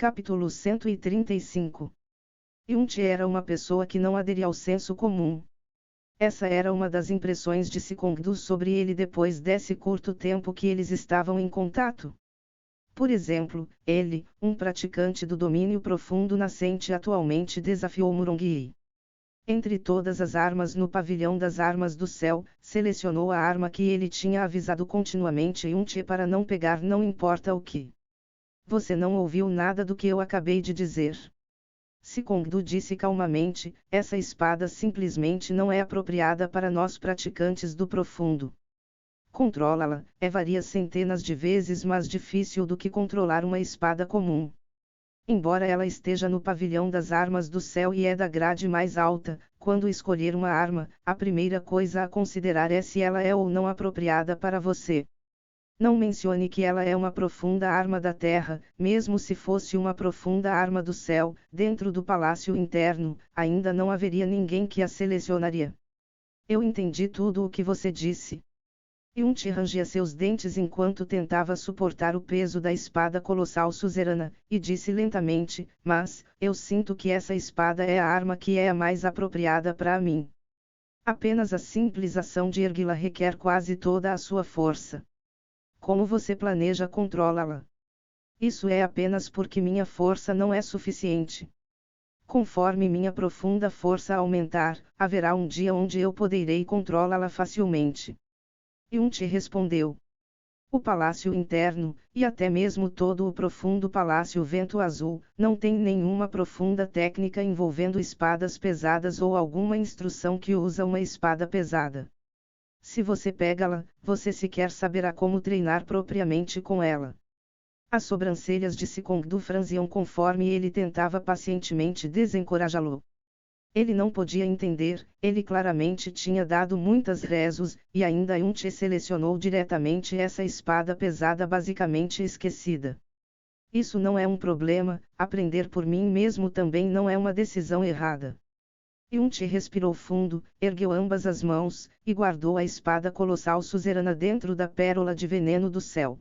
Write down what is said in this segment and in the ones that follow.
Capítulo 135. Yun-Che era uma pessoa que não aderia ao senso comum. Essa era uma das impressões de Sikong-Du sobre ele depois desse curto tempo que eles estavam em contato. Por exemplo, ele, um praticante do domínio profundo nascente, atualmente desafiou Murong-Yi. Entre todas as armas no pavilhão das armas do céu, selecionou a arma que ele tinha avisado continuamente Yun-Che para não pegar, não importa o que. Você não ouviu nada do que eu acabei de dizer. Sikong-Du disse calmamente, essa espada simplesmente não é apropriada para nós praticantes do profundo. Controlá-la é várias centenas de vezes mais difícil do que controlar uma espada comum. Embora ela esteja no pavilhão das armas do céu e é da grade mais alta, quando escolher uma arma, a primeira coisa a considerar é se ela é ou não apropriada para você. Não mencione que ela é uma profunda arma da terra, mesmo se fosse uma profunda arma do céu, dentro do palácio interno, ainda não haveria ninguém que a selecionaria. Eu entendi tudo o que você disse. Yun-Che rangia seus dentes enquanto tentava suportar o peso da espada colossal suzerana, e disse lentamente, mas, eu sinto que essa espada é a arma que é a mais apropriada para mim. Apenas a simples ação de erguê-la requer quase toda a sua força. Como você planeja controlá-la? Isso é apenas porque minha força não é suficiente. Conforme minha profunda força aumentar, haverá um dia onde eu poderei controlá-la facilmente. Yun-Che respondeu. O palácio interno, e até mesmo todo o profundo palácio Vento Azul, não tem nenhuma profunda técnica envolvendo espadas pesadas ou alguma instrução que usa uma espada pesada. Se você pega-la, você sequer saberá como treinar propriamente com ela. As sobrancelhas de Sikong-Du franziam conforme ele tentava pacientemente desencorajá-lo. Ele não podia entender, ele claramente tinha dado muitas rezos, e ainda Yun-Che selecionou diretamente essa espada pesada basicamente esquecida. Isso não é um problema, aprender por mim mesmo também não é uma decisão errada. Yun-Che respirou fundo, ergueu ambas as mãos, e guardou a espada colossal suzerana dentro da pérola de veneno do céu.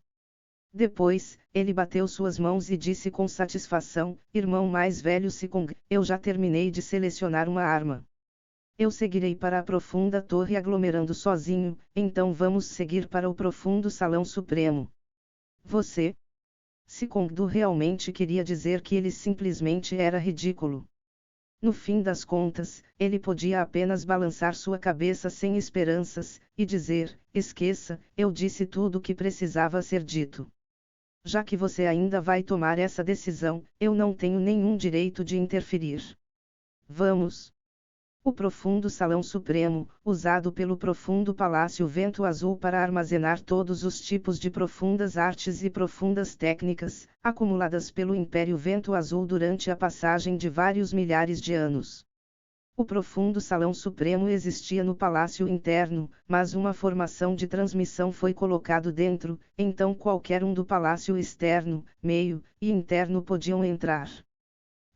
Depois, ele bateu suas mãos e disse com satisfação, irmão mais velho Sikong, eu já terminei de selecionar uma arma. Eu seguirei para a profunda torre aglomerando sozinho, então vamos seguir para o profundo salão supremo. Você? Sikong-Du realmente queria dizer que ele simplesmente era ridículo. No fim das contas, ele podia apenas balançar sua cabeça sem esperanças, e dizer, esqueça, eu disse tudo o que precisava ser dito. Já que você ainda vai tomar essa decisão, eu não tenho nenhum direito de interferir. Vamos. O profundo salão supremo, usado pelo profundo palácio Vento Azul para armazenar todos os tipos de profundas artes e profundas técnicas, acumuladas pelo Império Vento Azul durante a passagem de vários milhares de anos. O profundo salão supremo existia no palácio interno, mas uma formação de transmissão foi colocado dentro, então qualquer um do palácio externo, meio e interno podiam entrar.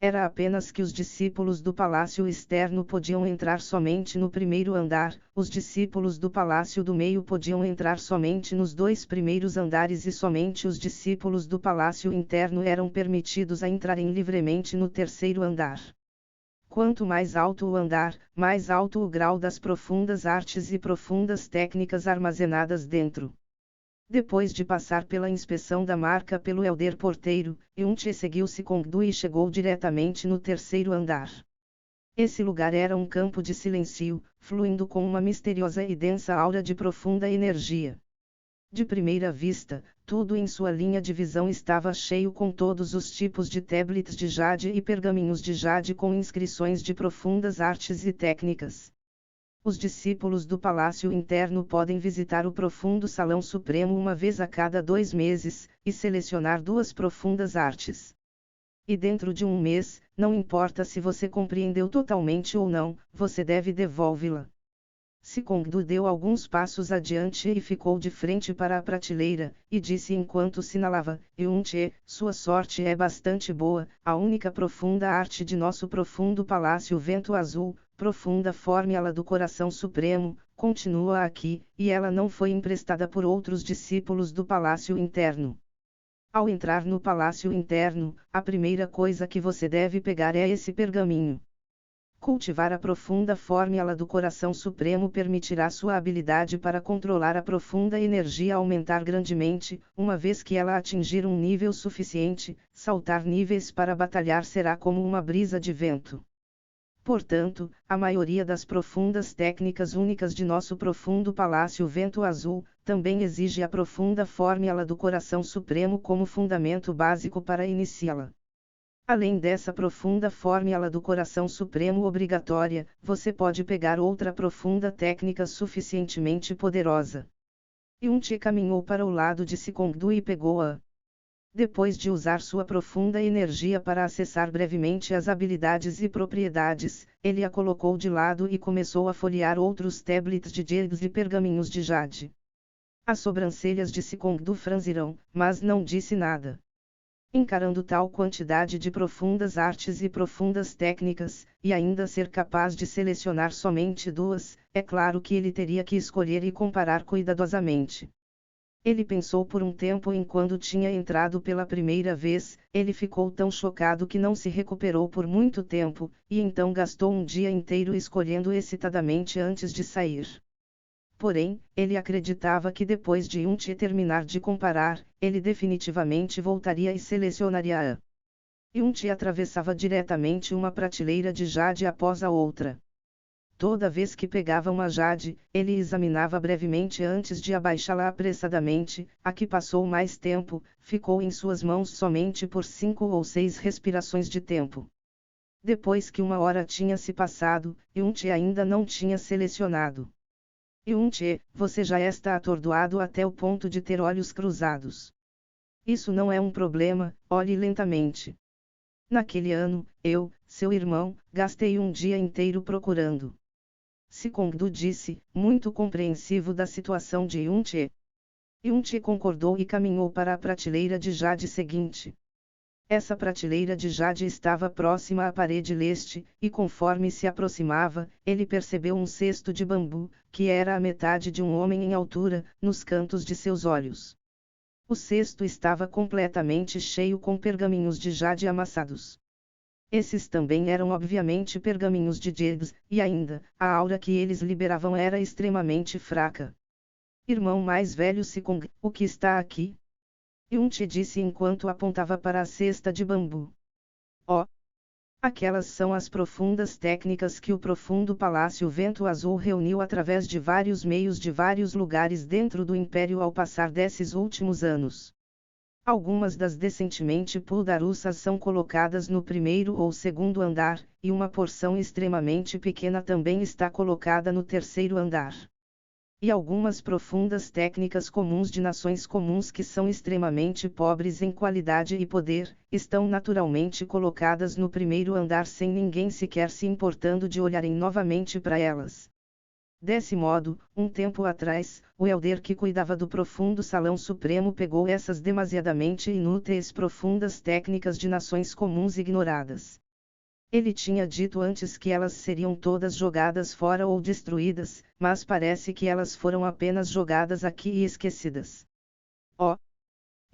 Era apenas que os discípulos do palácio externo podiam entrar somente no primeiro andar, os discípulos do palácio do meio podiam entrar somente nos 2 primeiros andares e somente os discípulos do palácio interno eram permitidos a entrarem livremente no 3º andar. Quanto mais alto o andar, mais alto o grau das profundas artes e profundas técnicas armazenadas dentro. Depois de passar pela inspeção da marca pelo Elder Porteiro, Yun-Che seguiu Sikong-Du e chegou diretamente no 3º andar. Esse lugar era um campo de silêncio, fluindo com uma misteriosa e densa aura de profunda energia. De primeira vista, tudo em sua linha de visão estava cheio com todos os tipos de tablets de jade e pergaminhos de jade com inscrições de profundas artes e técnicas. Os discípulos do palácio interno podem visitar o profundo salão supremo uma vez a cada 2 meses, e selecionar 2 profundas artes. E dentro de um mês, não importa se você compreendeu totalmente ou não, você deve devolvê-la. Sikong-Du deu alguns passos adiante e ficou de frente para a prateleira, e disse enquanto sinalava, Yun-Che, sua sorte é bastante boa, a única profunda arte de nosso profundo palácio Vento Azul, profunda fórmula do coração supremo, continua aqui, e ela não foi emprestada por outros discípulos do palácio interno. Ao entrar no palácio interno, a primeira coisa que você deve pegar é esse pergaminho. Cultivar a profunda fórmula do coração supremo permitirá sua habilidade para controlar a profunda energia aumentar grandemente, uma vez que ela atingir um nível suficiente, saltar níveis para batalhar será como uma brisa de vento. Portanto, a maioria das profundas técnicas únicas de nosso profundo palácio vento azul, também exige a profunda fórmula do coração supremo como fundamento básico para iniciá-la. Além dessa profunda fórmula do coração supremo obrigatória, você pode pegar outra profunda técnica suficientemente poderosa. Yun-Che caminhou para o lado de Sikong-Du e pegou-a. Depois de usar sua profunda energia para acessar brevemente as habilidades e propriedades, ele a colocou de lado e começou a folhear outros tablets de jades e pergaminhos de jade. As sobrancelhas de Sikong-Du franziram, mas não disse nada. Encarando tal quantidade de profundas artes e profundas técnicas, e ainda ser capaz de selecionar somente duas, é claro que ele teria que escolher e comparar cuidadosamente. Ele pensou por um tempo em quando tinha entrado pela primeira vez, ele ficou tão chocado que não se recuperou por muito tempo, e então gastou um dia inteiro escolhendo excitadamente antes de sair. Porém, ele acreditava que depois de Yun-Che terminar de comparar, ele definitivamente voltaria e selecionaria-a. Yun-Che atravessava diretamente uma prateleira de jade após a outra. Toda vez que pegava uma jade, ele examinava brevemente antes de abaixá-la apressadamente. A que passou mais tempo, ficou em suas mãos somente por 5 ou 6 respirações de tempo. Depois que uma hora tinha se passado, Yun-Che ainda não tinha selecionado. Yun-Che, você já está atordoado até o ponto de ter olhos cruzados. Isso não é um problema, olhe lentamente. Naquele ano, eu, seu irmão, gastei um dia inteiro procurando. Sikong-Du disse, muito compreensivo da situação de Yun-Che. Yun-Che concordou e caminhou para a prateleira de jade seguinte. Essa prateleira de jade estava próxima à parede leste, e conforme se aproximava, ele percebeu um cesto de bambu, que era a metade de um homem em altura, nos cantos de seus olhos. O cesto estava completamente cheio com pergaminhos de jade amassados. Esses também eram obviamente pergaminhos de jades, e ainda, a aura que eles liberavam era extremamente fraca. Irmão mais velho Sikong, o que está aqui? Yun-Che disse enquanto apontava para a cesta de bambu. Oh! Aquelas são as profundas técnicas que o profundo Palácio Vento Azul reuniu através de vários meios de vários lugares dentro do Império ao passar desses últimos anos. Algumas das decentemente puldarussas são colocadas no primeiro ou segundo andar, e uma porção extremamente pequena também está colocada no terceiro andar. E algumas profundas técnicas comuns de nações comuns que são extremamente pobres em qualidade e poder, estão naturalmente colocadas no primeiro andar sem ninguém sequer se importando de olharem novamente para elas. Desse modo, um tempo atrás, o elder que cuidava do profundo Salão Supremo pegou essas demasiadamente inúteis profundas técnicas de nações comuns ignoradas. Ele tinha dito antes que elas seriam todas jogadas fora ou destruídas, mas parece que elas foram apenas jogadas aqui e esquecidas. Oh!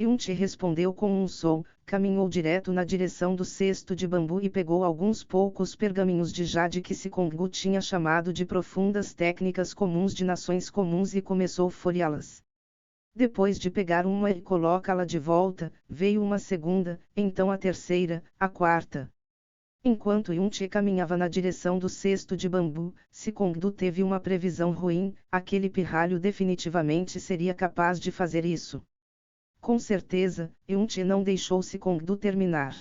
Yun-Che respondeu com um som, caminhou direto na direção do cesto de bambu e pegou alguns poucos pergaminhos de jade que Sikong-Du tinha chamado de profundas técnicas comuns de nações comuns e começou a folheá-las. Depois de pegar uma e colocá-la de volta, veio uma segunda, então a terceira, a quarta. Enquanto Yun-Che caminhava na direção do cesto de bambu, Sikong-Du teve uma previsão ruim, aquele pirralho definitivamente seria capaz de fazer isso. Com certeza, Yun-Che não deixou Sikong-Du terminar.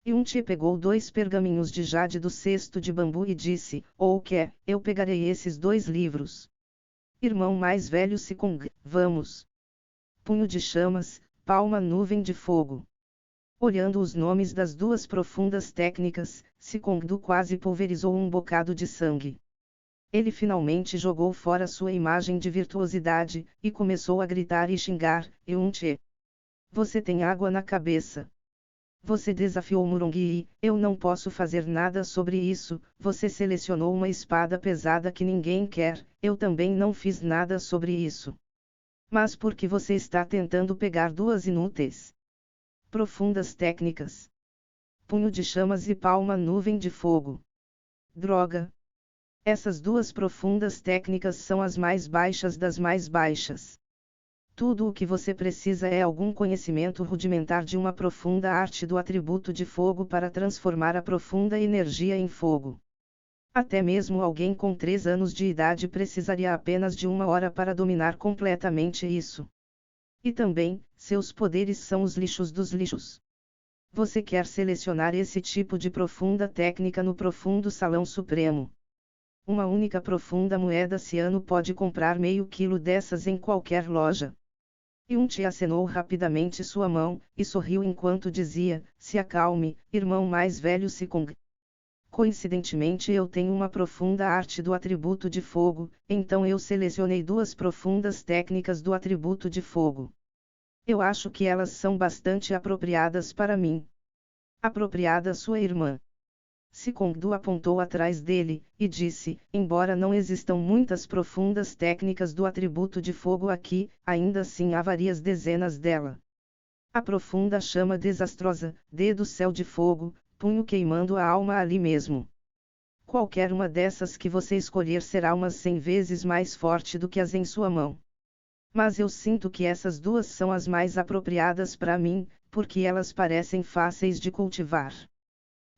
Yun-Che pegou 2 pergaminhos de jade do cesto de bambu e disse, ou que, eu pegarei esses 2 livros. Irmão mais velho Sikong, vamos. Punho de chamas, palma nuvem de fogo. Olhando os nomes das 2 profundas técnicas, Sikong-Du quase pulverizou um bocado de sangue. Ele finalmente jogou fora sua imagem de virtuosidade, e começou a gritar e xingar, Yun-Che. Você tem água na cabeça. Você desafiou Murongi, eu não posso fazer nada sobre isso, você selecionou uma espada pesada que ninguém quer, eu também não fiz nada sobre isso. Mas por que você está tentando pegar 2 inúteis? Profundas técnicas. Punho de chamas e palma nuvem de fogo. Droga. Essas duas profundas técnicas são as mais baixas das mais baixas. Tudo o que você precisa é algum conhecimento rudimentar de uma profunda arte do atributo de fogo para transformar a profunda energia em fogo. Até mesmo alguém com 3 anos de idade precisaria apenas de 1 hora para dominar completamente isso. E também, seus poderes são os lixos dos lixos. Você quer selecionar esse tipo de profunda técnica no profundo Salão Supremo. Uma única profunda moeda ciano pode comprar meio quilo dessas em qualquer loja. Yun-Ti acenou rapidamente sua mão, e sorriu enquanto dizia, se acalme, irmão mais velho Sikong. Coincidentemente eu tenho uma profunda arte do atributo de fogo, então eu selecionei 2 profundas técnicas do atributo de fogo. Eu acho que elas são bastante apropriadas para mim. Apropriada sua irmã. Sikong-Du apontou atrás dele, e disse, embora não existam muitas profundas técnicas do atributo de fogo aqui, ainda assim há várias dezenas dela. A profunda chama desastrosa, dedo céu de fogo, punho queimando a alma ali mesmo. Qualquer uma dessas que você escolher será umas 100 vezes mais forte do que as em sua mão. Mas eu sinto que essas 2 são as mais apropriadas para mim, porque elas parecem fáceis de cultivar.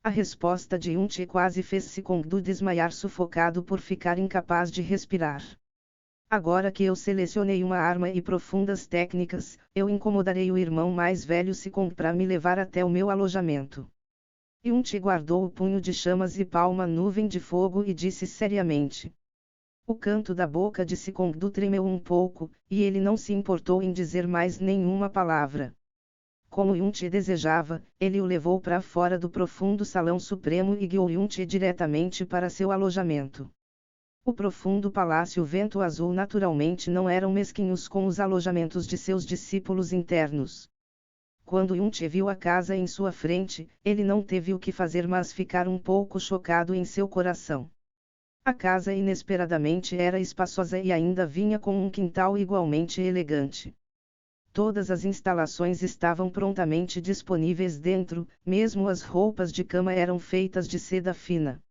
A resposta de Yun-Ti quase fez Sikong-Du desmaiar sufocado por ficar incapaz de respirar. Agora que eu selecionei uma arma e profundas técnicas, eu incomodarei o irmão mais velho Sikong para me levar até o meu alojamento. Yun-Ti guardou o punho de chamas e palma nuvem de fogo e disse seriamente. O canto da boca de Sikong-Du tremeu um pouco, e ele não se importou em dizer mais nenhuma palavra. Como Yun-Ti desejava, ele o levou para fora do profundo Salão Supremo e guiou Yun-Ti diretamente para seu alojamento. O profundo Palácio Vento Azul naturalmente não eram mesquinhos com os alojamentos de seus discípulos internos. Quando Yun-Ti viu a casa em sua frente, ele não teve o que fazer mas ficar um pouco chocado em seu coração. A casa inesperadamente era espaçosa e ainda vinha com um quintal igualmente elegante. Todas as instalações estavam prontamente disponíveis dentro, mesmo as roupas de cama eram feitas de seda fina.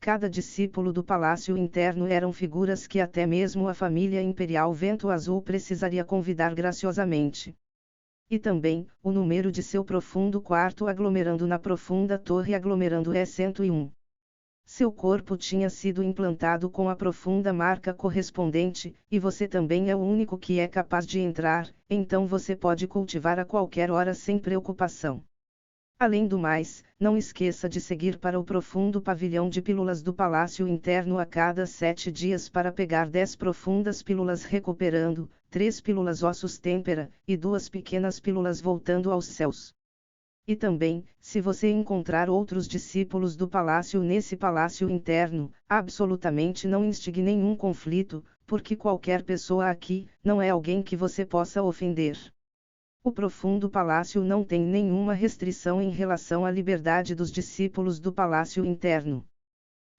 Cada discípulo do palácio interno eram figuras que até mesmo a família imperial Vento Azul precisaria convidar graciosamente. E também, o número de seu profundo quarto aglomerando na profunda torre aglomerando é 101. Seu corpo tinha sido implantado com a profunda marca correspondente, e você também é o único que é capaz de entrar, então você pode cultivar a qualquer hora sem preocupação. Além do mais, não esqueça de seguir para o profundo pavilhão de pílulas do palácio interno a cada 7 dias para pegar 10 profundas pílulas recuperando, 3 pílulas ossos têmpera, e 2 pequenas pílulas voltando aos céus. E também, se você encontrar outros discípulos do palácio nesse palácio interno, absolutamente não instigue nenhum conflito, porque qualquer pessoa aqui, não é alguém que você possa ofender. O profundo palácio não tem nenhuma restrição em relação à liberdade dos discípulos do palácio interno.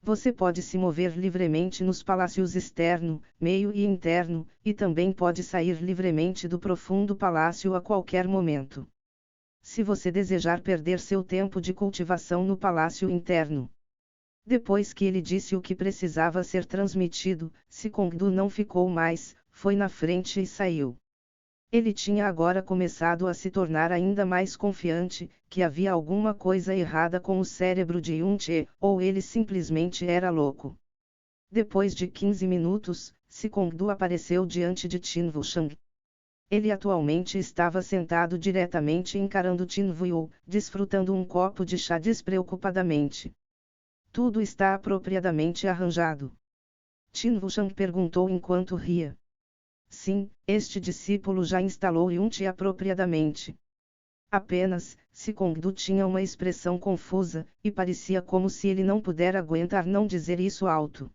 Você pode se mover livremente nos palácios externo, meio e interno, e também pode sair livremente do profundo palácio a qualquer momento. Se você desejar perder seu tempo de cultivação no palácio interno. Depois que ele disse o que precisava ser transmitido, Sikong-Du não ficou mais, foi na frente e saiu. Ele tinha agora começado a se tornar ainda mais confiante, que havia alguma coisa errada com o cérebro de Yun-Ti, ou ele simplesmente era louco. Depois de 15 minutos, Sikong-Du apareceu diante de Tin Wushang. Ele atualmente estava sentado diretamente encarando Tin Wuyu, desfrutando um copo de chá despreocupadamente. Tudo está apropriadamente arranjado? Tin Wushang perguntou enquanto ria. Sim, este discípulo já instalou Yun-Ti apropriadamente. Apenas, Sikong-Du tinha uma expressão confusa, e parecia como se ele não pudera aguentar não dizer isso alto.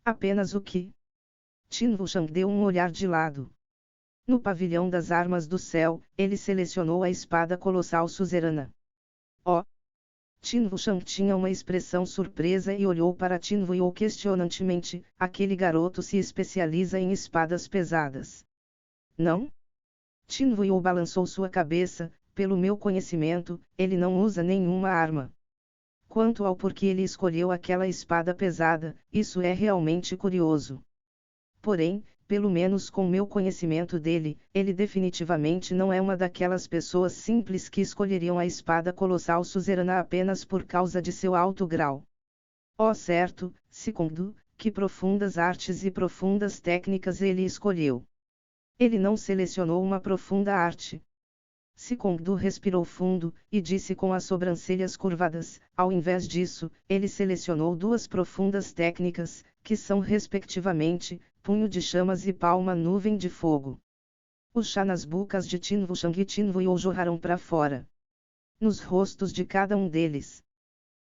Apenas o que? Tin Wushang deu um olhar de lado. No pavilhão das armas do céu, ele selecionou a espada colossal suzerana. Oh! Tin Wushang tinha uma expressão surpresa e olhou para Tin Wuyu questionantemente, aquele garoto se especializa em espadas pesadas. Não? Tin Wuyu balançou sua cabeça, pelo meu conhecimento, ele não usa nenhuma arma. Quanto ao porquê ele escolheu aquela espada pesada, isso é realmente curioso. Porém, pelo menos com meu conhecimento dele, ele definitivamente não é uma daquelas pessoas simples que escolheriam a espada colossal suzerana apenas por causa de seu alto grau. Oh certo, segundo, que profundas artes e profundas técnicas ele escolheu. Ele não selecionou uma profunda arte. Secondo respirou fundo, e disse com as sobrancelhas curvadas, ao invés disso, ele selecionou duas profundas técnicas, que são respectivamente, punho de chamas e palma nuvem de fogo. Os chanasbucas de Tinvu Shang e Tinvu Yo jorraram para fora. Nos rostos de cada um deles.